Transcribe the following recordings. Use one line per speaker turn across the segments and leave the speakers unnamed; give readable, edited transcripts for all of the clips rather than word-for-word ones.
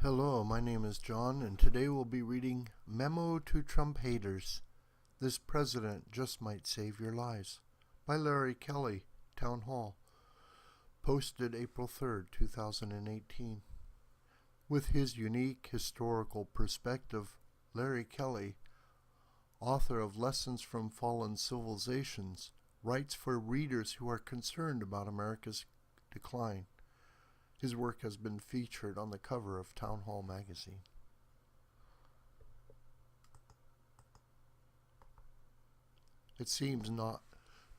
Hello, my name is John, and today we'll be reading Memo to Trump Haters. This president just might save your lives by Kelley, Townhall. Posted April 3rd, 2018. With his unique historical perspective, Kelley, author of Lessons from Fallen Civilizations, writes for readers who are concerned about America's decline. His work has been featured on the cover of Townhall magazine. It seems not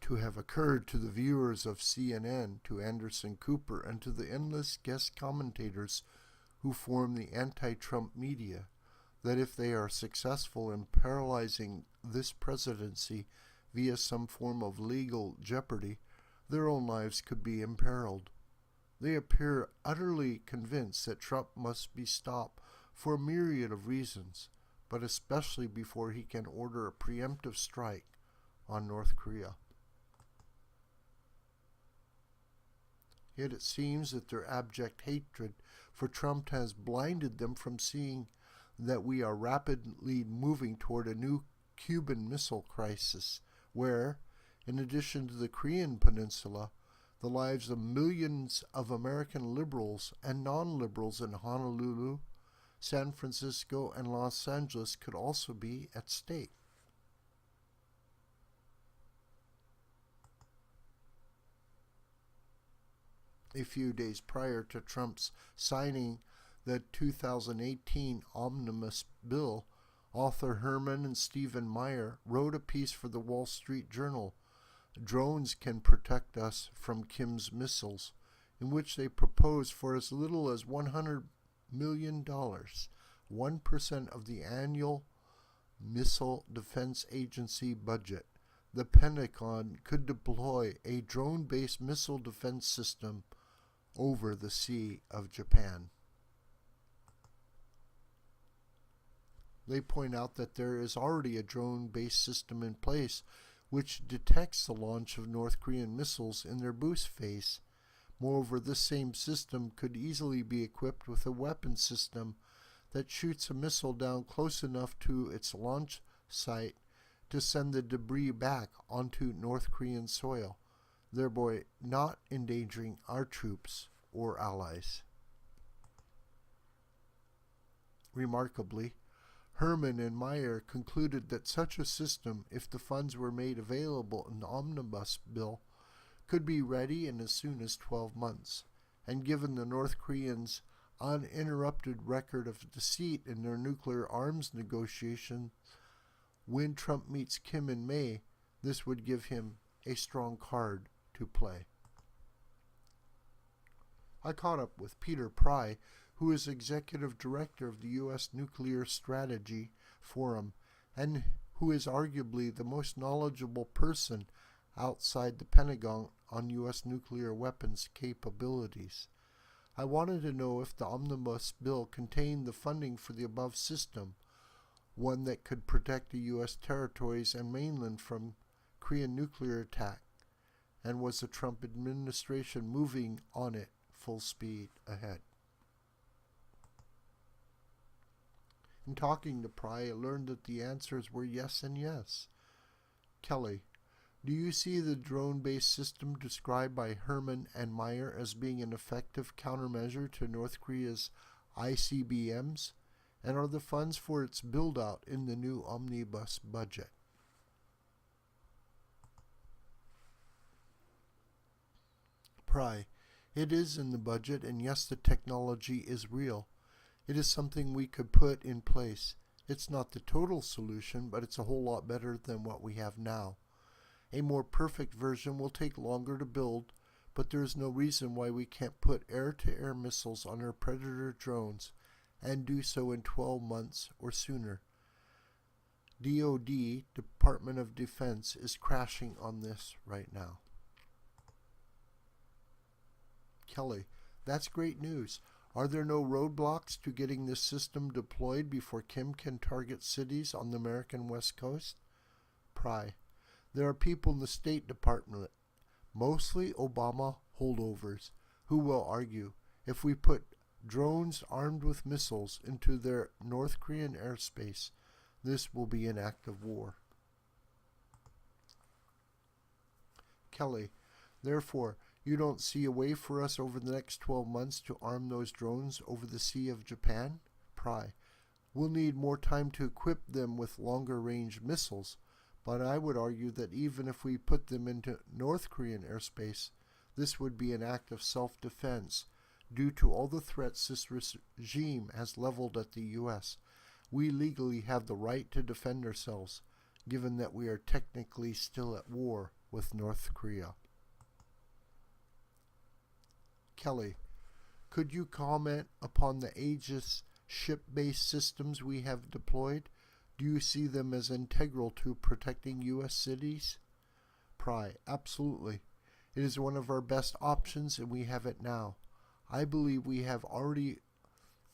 to have occurred to the viewers of CNN, to Anderson Cooper, and to the endless guest commentators who form the anti-Trump media that if they are successful in paralyzing this presidency via some form of legal jeopardy, their own lives could be imperiled. They appear utterly convinced that Trump must be stopped for a myriad of reasons, but especially before he can order a preemptive strike on North Korea. Yet it seems that their abject hatred for Trump has blinded them from seeing that we are rapidly moving toward a new Cuban Missile Crisis, where, in addition to the Korean Peninsula, the lives of millions of American liberals and non-liberals in Honolulu, San Francisco, and Los Angeles could also be at stake. A few days prior to Trump's signing the 2018 omnibus bill, author Herman and Stephen Meyer wrote a piece for the Wall Street Journal, "Drones Can Protect Us from Kim's Missiles," in which they propose for as little as $100 million, 1% of the annual Missile Defense Agency budget, the Pentagon could deploy a drone-based missile defense system over the Sea of Japan. They point out that there is already a drone-based system in place which detects the launch of North Korean missiles in their boost phase. Moreover, this same system could easily be equipped with a weapon system that shoots a missile down close enough to its launch site to send the debris back onto North Korean soil, thereby not endangering our troops or allies. Remarkably, Herman and Meyer concluded that such a system, if the funds were made available in the omnibus bill, could be ready in as soon as 12 months, and given the North Koreans' uninterrupted record of deceit in their nuclear arms negotiations, when Trump meets Kim in May, this would give him a strong card to play. I caught up with Peter Pry, who is executive director of the U.S. Nuclear Strategy Forum, and who is arguably the most knowledgeable person outside the Pentagon on U.S. nuclear weapons capabilities. I wanted to know if the omnibus bill contained the funding for the above system, one that could protect the U.S. territories and mainland from Korean nuclear attack, and was the Trump administration moving on it full speed ahead. In talking to Pry, I learned that the answers were yes and yes. Kelley, do you see the drone-based system described by Herman and Meyer as being an effective countermeasure to North Korea's ICBMs? And are the funds for its build-out in the new omnibus budget? Pry, it is in the budget, and yes, the technology is real. It is something we could put in place. It's not the total solution, but it's a whole lot better than what we have now. A more perfect version will take longer to build, but there is no reason why we can't put air-to-air missiles on our Predator drones and do so in 12 months or sooner. DoD, Department of Defense, is crashing on this right now. Kelley, that's great news. Are there no roadblocks to getting this system deployed before Kim can target cities on the American West Coast? Pry, there are people in the State Department, mostly Obama holdovers, who will argue if we put drones armed with missiles into their North Korean airspace, this will be an act of war. Kelley, therefore, you don't see a way for us over the next 12 months to arm those drones over the Sea of Japan? Pry, we'll need more time to equip them with longer range missiles, but I would argue that even if we put them into North Korean airspace, this would be an act of self-defense due to all the threats this regime has leveled at the U.S. We legally have the right to defend ourselves, given that we are technically still at war with North Korea. Kelley, could you comment upon the Aegis ship-based systems we have deployed? Do you see them as integral to protecting U.S. cities? Pry, absolutely. It is one of our best options and we have it now. I believe we have already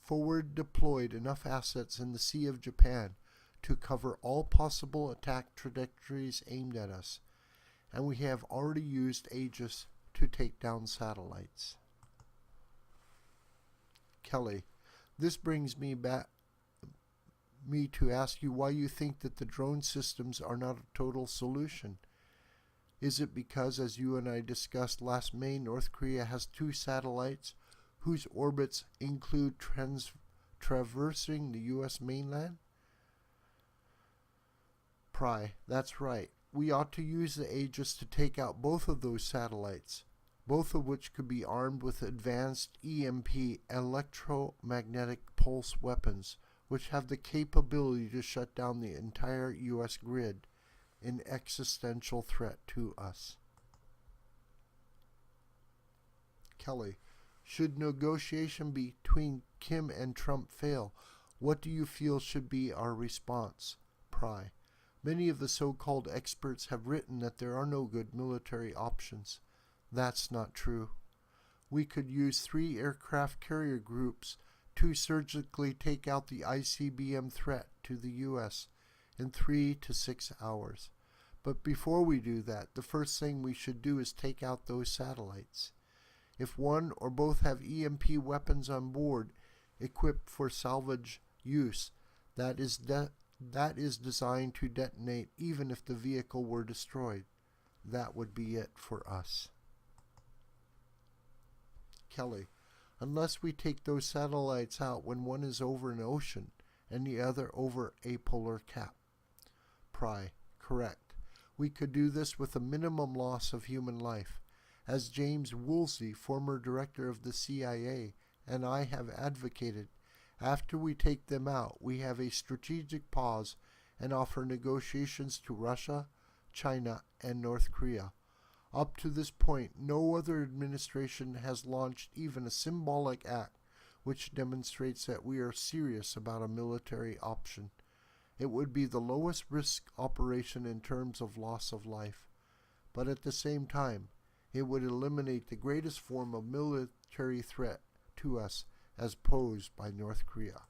forward deployed enough assets in the Sea of Japan to cover all possible attack trajectories aimed at us, and we have already used Aegis to take down satellites. Kelley, this brings me to ask you why you think that the drone systems are not a total solution. Is it because, as you and I discussed last May, North Korea has 2 satellites whose orbits include traversing the U.S. mainland? Pry, that's right. We ought to use the Aegis to take out both of those satellites, both of which could be armed with advanced EMP electromagnetic pulse weapons, which have the capability to shut down the entire U.S. grid, an existential threat to us. Kelley, should negotiation between Kim and Trump fail, what do you feel should be our response? Pry, many of the so-called experts have written that there are no good military options. That's not true. We could use 3 aircraft carrier groups to surgically take out the ICBM threat to the U.S. in 3 to 6 hours. But before we do that, the first thing we should do is take out those satellites. If one or both have EMP weapons on board, equipped for salvage use, that is designed to detonate even if the vehicle were destroyed. That would be it for us. Kelley, unless we take those satellites out when one is over an ocean and the other over a polar cap. Pry, correct. We could do this with a minimum loss of human life. As James Woolsey, former director of the CIA, and I have advocated, after we take them out, we have a strategic pause and offer negotiations to Russia, China, and North Korea. Up to this point, no other administration has launched even a symbolic act which demonstrates that we are serious about a military option. It would be the lowest risk operation in terms of loss of life, but at the same time, it would eliminate the greatest form of military threat to us as posed by North Korea.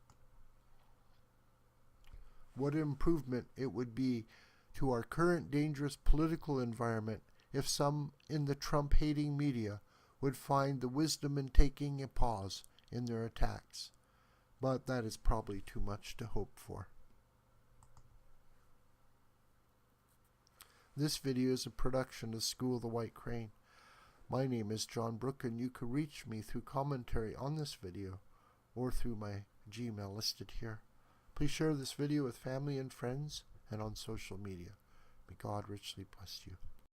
What an improvement it would be to our current dangerous political environment if some in the Trump-hating media would find the wisdom in taking a pause in their attacks. But that is probably too much to hope for. This video is a production of School of the White Crane. My name is John Brook, and you can reach me through commentary on this video or through my Gmail listed here. Please share this video with family and friends and on social media. May God richly bless you.